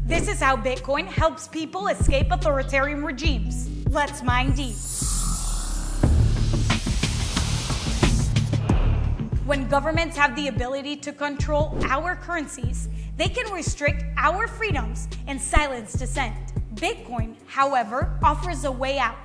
This is how Bitcoin helps people escape authoritarian regimes. Let's mine deep. When governments have the ability to control our currencies, they can restrict our freedoms and silence dissent. Bitcoin, however, offers a way out,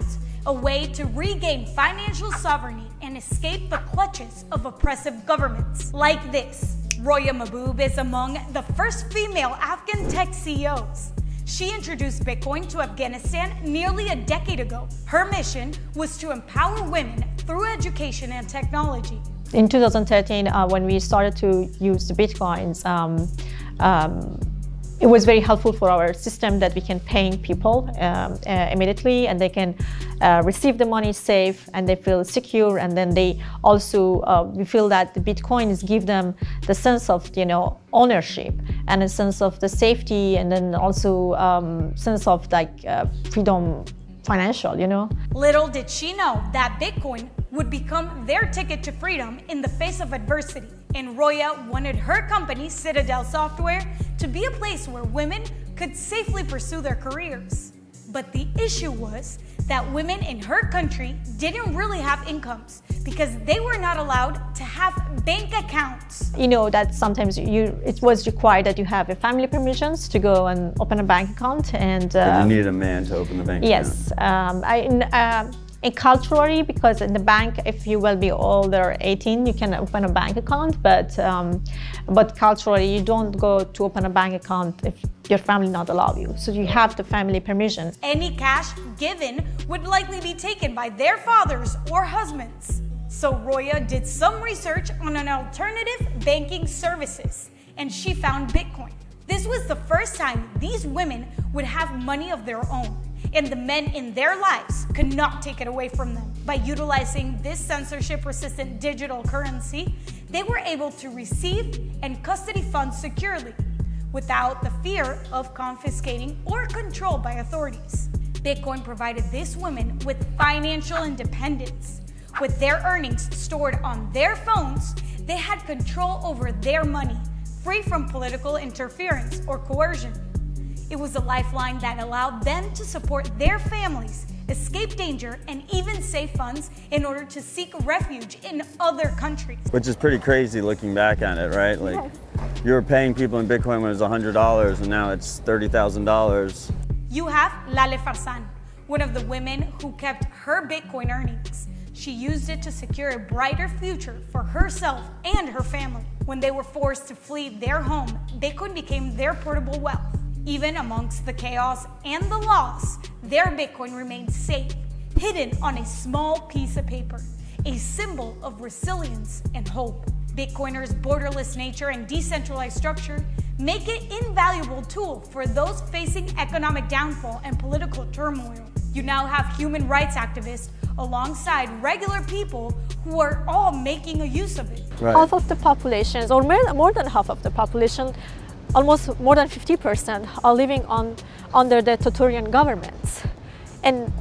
a way to regain financial sovereignty and escape the clutches of oppressive governments. Like this, Roya Mahboub is among the first female Afghan tech CEOs. She introduced Bitcoin to Afghanistan nearly a decade ago. Her mission was to empower women through education and technology. In 2013, when we started to use the Bitcoins, it was very helpful for our system that we can pay people immediately, and they can receive the money safe, and they feel secure. And then they also we feel that the Bitcoins give them the sense of ownership and a sense of the safety, and then also sense of freedom, financial. Little did she know that Bitcoin would become their ticket to freedom in the face of adversity. And Roya wanted her company, Citadel Software, to be a place where women could safely pursue their careers. But the issue was that women in her country didn't really have incomes because they were not allowed to have bank accounts. That sometimes it was required that you have a family permissions to go and open a bank account. And you needed a man to open the bank account. Yes. And culturally, because in the bank, if you will be older 18, you can open a bank account, but culturally, you don't go to open a bank account if your family not allow you. So you have the family permission. Any cash given would likely be taken by their fathers or husbands. So Roya did some research on an alternative banking services, and she found Bitcoin. This was the first time these women would have money of their own, and the men in their lives could not take it away from them. By utilizing this censorship-resistant digital currency, they were able to receive and custody funds securely, without the fear of confiscating or control by authorities. Bitcoin provided these women with financial independence. With their earnings stored on their phones, they had control over their money, free from political interference or coercion. It was a lifeline that allowed them to support their families, escape danger, and even save funds in order to seek refuge in other countries. Which is pretty crazy looking back at it, right? Like, you were paying people in Bitcoin when it was $100, and now it's $30,000. You have Lale Farsan, one of the women who kept her Bitcoin earnings. She used it to secure a brighter future for herself and her family. When they were forced to flee their home, Bitcoin became their portable wealth. Even amongst the chaos and the loss, their Bitcoin remained safe, hidden on a small piece of paper, a symbol of resilience and hope. Bitcoiners' borderless nature and decentralized structure make it an invaluable tool for those facing economic downfall and political turmoil. You now have human rights activists alongside regular people who are all making a use of it. Right. Half of the population, or more than half of the population, almost more than 50% are living under the authoritarian governments. And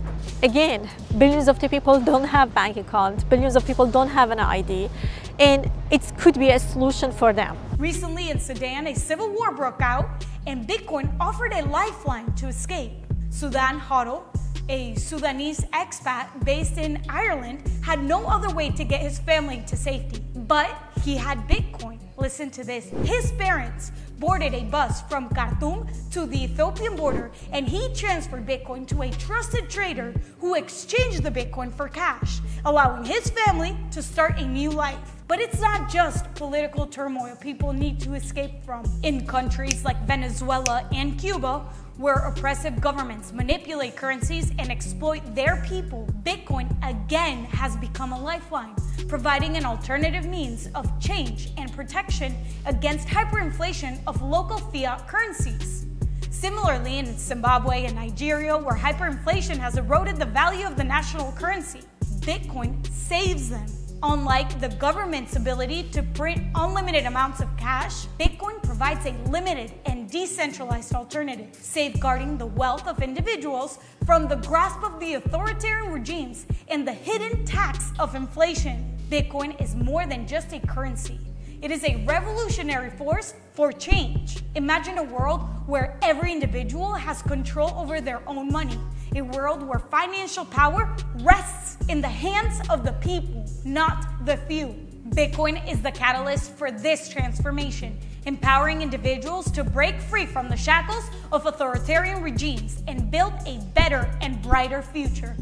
again, billions of the people don't have bank accounts, billions of people don't have an ID, and it could be a solution for them. Recently in Sudan, a civil war broke out, and Bitcoin offered a lifeline to escape. Sudan Haro, a Sudanese expat based in Ireland, had no other way to get his family to safety, but he had Bitcoin. Listen to this. His parents boarded a bus from Khartoum to the Ethiopian border, and he transferred Bitcoin to a trusted trader who exchanged the Bitcoin for cash, allowing his family to start a new life. But it's not just political turmoil people need to escape from. In countries like Venezuela and Cuba, where oppressive governments manipulate currencies and exploit their people, Bitcoin again has become a lifeline, providing an alternative means of change and protection against hyperinflation of local fiat currencies. Similarly, in Zimbabwe and Nigeria, where hyperinflation has eroded the value of the national currency, Bitcoin saves them. Unlike the government's ability to print unlimited amounts of cash, Bitcoin provides a limited and decentralized alternative, safeguarding the wealth of individuals from the grasp of the authoritarian regimes and the hidden tax of inflation. Bitcoin is more than just a currency. It is a revolutionary force for change. Imagine a world where every individual has control over their own money. A world where financial power rests in the hands of the people, not the few. Bitcoin is the catalyst for this transformation, empowering individuals to break free from the shackles of authoritarian regimes and build a better and brighter future.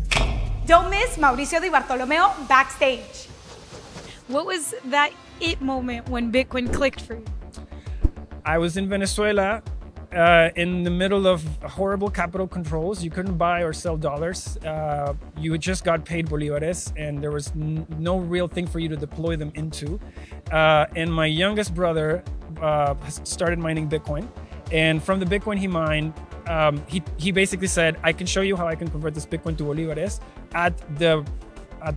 Don't miss Mauricio Di Bartolomeo Backstage. What was that it moment when Bitcoin clicked for you? I was in Venezuela in the middle of horrible capital controls. You couldn't buy or sell dollars. You just got paid bolívares, and there was no real thing for you to deploy them into. And my youngest brother started mining Bitcoin. And from the Bitcoin he mined, he basically said, I can show you how I can convert this Bitcoin to bolívares at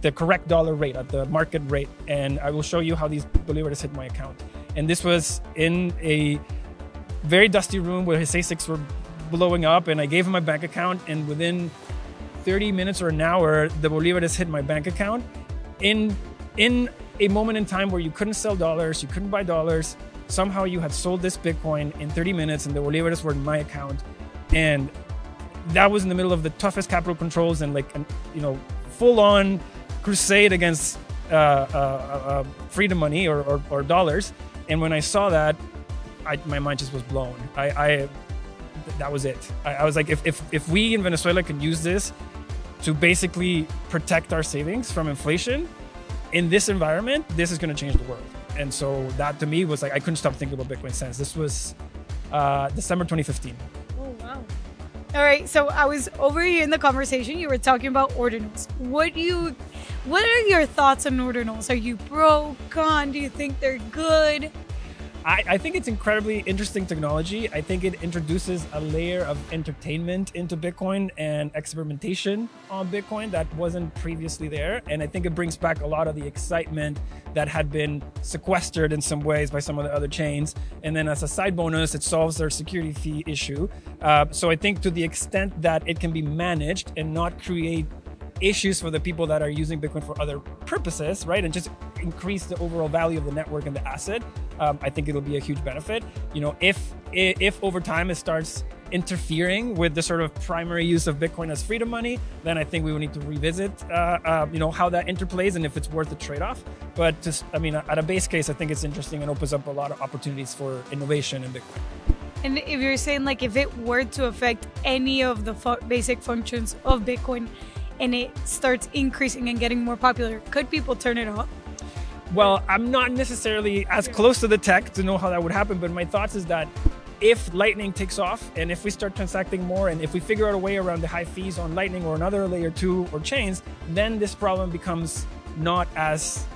the correct dollar rate, at the market rate. And I will show you how these bolívares hit my account. And this was in a very dusty room where his ASICs were blowing up, and I gave him my bank account, and within 30 minutes or an hour, the bolívares hit my bank account in a moment in time where you couldn't sell dollars, you couldn't buy dollars. Somehow you had sold this Bitcoin in 30 minutes and the bolívares were in my account. And that was in the middle of the toughest capital controls and full-on crusade against freedom money or dollars. And when I saw that, my mind just was blown. That was it. I was like, if we in Venezuela can use this to basically protect our savings from inflation in this environment, this is going to change the world. And so that to me was like, I couldn't stop thinking about Bitcoin since. This was December 2015. Oh, wow. All right, so I was over here in the conversation, you were talking about ordinals. What are your thoughts on ordinals? Are you pro, con? Do you think they're good? I think it's incredibly interesting technology. I think it introduces a layer of entertainment into Bitcoin and experimentation on Bitcoin that wasn't previously there. And I think it brings back a lot of the excitement that had been sequestered in some ways by some of the other chains. And then as a side bonus, it solves their security fee issue. So I think to the extent that it can be managed and not create issues for the people that are using Bitcoin for other purposes, right? And just increase the overall value of the network and the asset. I think it'll be a huge benefit. If over time it starts interfering with the sort of primary use of Bitcoin as freedom money, then I think we will need to revisit, how that interplays and if it's worth the trade-off. But at a base case, I think it's interesting and opens up a lot of opportunities for innovation in Bitcoin. And if you're saying like if it were to affect any of the basic functions of Bitcoin, and it starts increasing and getting more popular, could people turn it off? Well, I'm not necessarily as close to the tech to know how that would happen, but my thoughts is that if Lightning takes off and if we start transacting more and if we figure out a way around the high fees on Lightning or another layer 2 or chains, then this problem becomes not as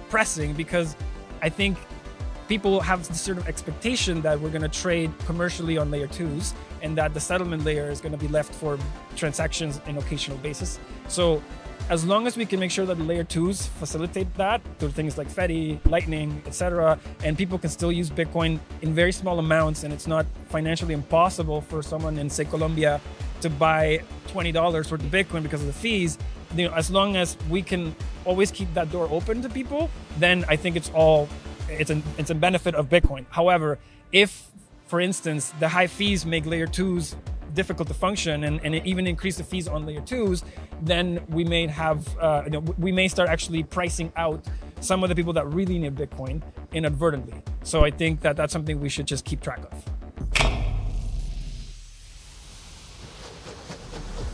pressing, because I think people have this sort of expectation that we're going to trade commercially on layer 2s and that the settlement layer is going to be left for transactions in occasional basis. So as long as we can make sure that the layer 2s facilitate that through things like Fedi, Lightning, etc., and people can still use Bitcoin in very small amounts, and it's not financially impossible for someone in, say, Colombia to buy $20 worth of Bitcoin because of the fees, as long as we can always keep that door open to people, then I think it's a benefit of Bitcoin. However, if, for instance, the high fees make layer 2s difficult to function and even increase the fees on layer 2s, then we may have, we may start actually pricing out some of the people that really need Bitcoin inadvertently. So I think that that's something we should just keep track of.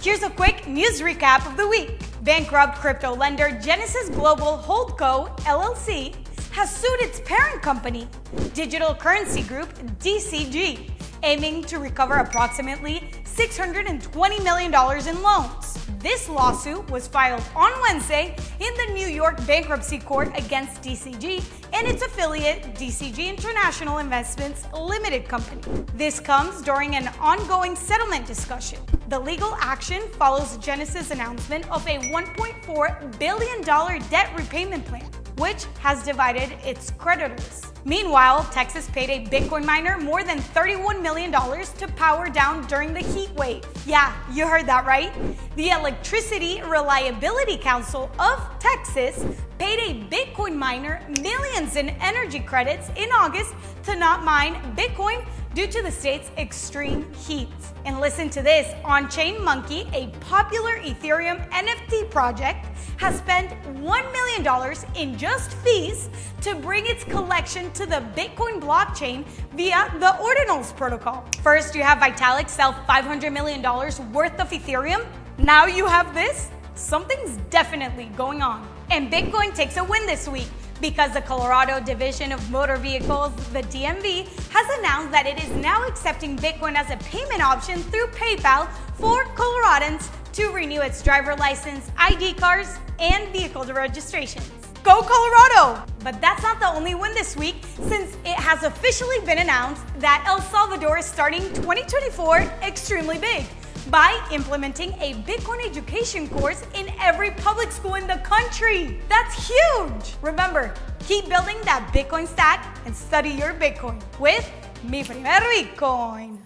Here's a quick news recap of the week. Bankrupt crypto lender Genesis Global Holdco LLC has sued its parent company, Digital Currency Group DCG, aiming to recover approximately $620 million in loans. This lawsuit was filed on Wednesday in the New York Bankruptcy Court against DCG and its affiliate DCG International Investments Limited Company. This comes during an ongoing settlement discussion. The legal action follows Genesis' announcement of a $1.4 billion debt repayment plan, which has divided its creditors. Meanwhile, Texas paid a Bitcoin miner more than $31 million to power down during the heat wave. Yeah, you heard that right. The Electricity Reliability Council of Texas paid a Bitcoin miner millions in energy credits in August to not mine Bitcoin due to the state's extreme heat. And listen to this, OnChain Monkey, a popular Ethereum NFT project, has spent $1 million in just fees to bring its collection to the Bitcoin blockchain via the Ordinals protocol. First, you have Vitalik sell $500 million worth of Ethereum. Now you have this? Something's definitely going on. And Bitcoin takes a win this week, because the Colorado Division of Motor Vehicles, the DMV, has announced that it is now accepting Bitcoin as a payment option through PayPal for Coloradans to renew its driver license, ID cards, and vehicle registrations. Go Colorado! But that's not the only win this week, since it has officially been announced that El Salvador is starting 2024 extremely big by implementing a Bitcoin education course in every public school in the country. That's huge! Remember, keep building that Bitcoin stack and study your Bitcoin with Mi Primer Bitcoin.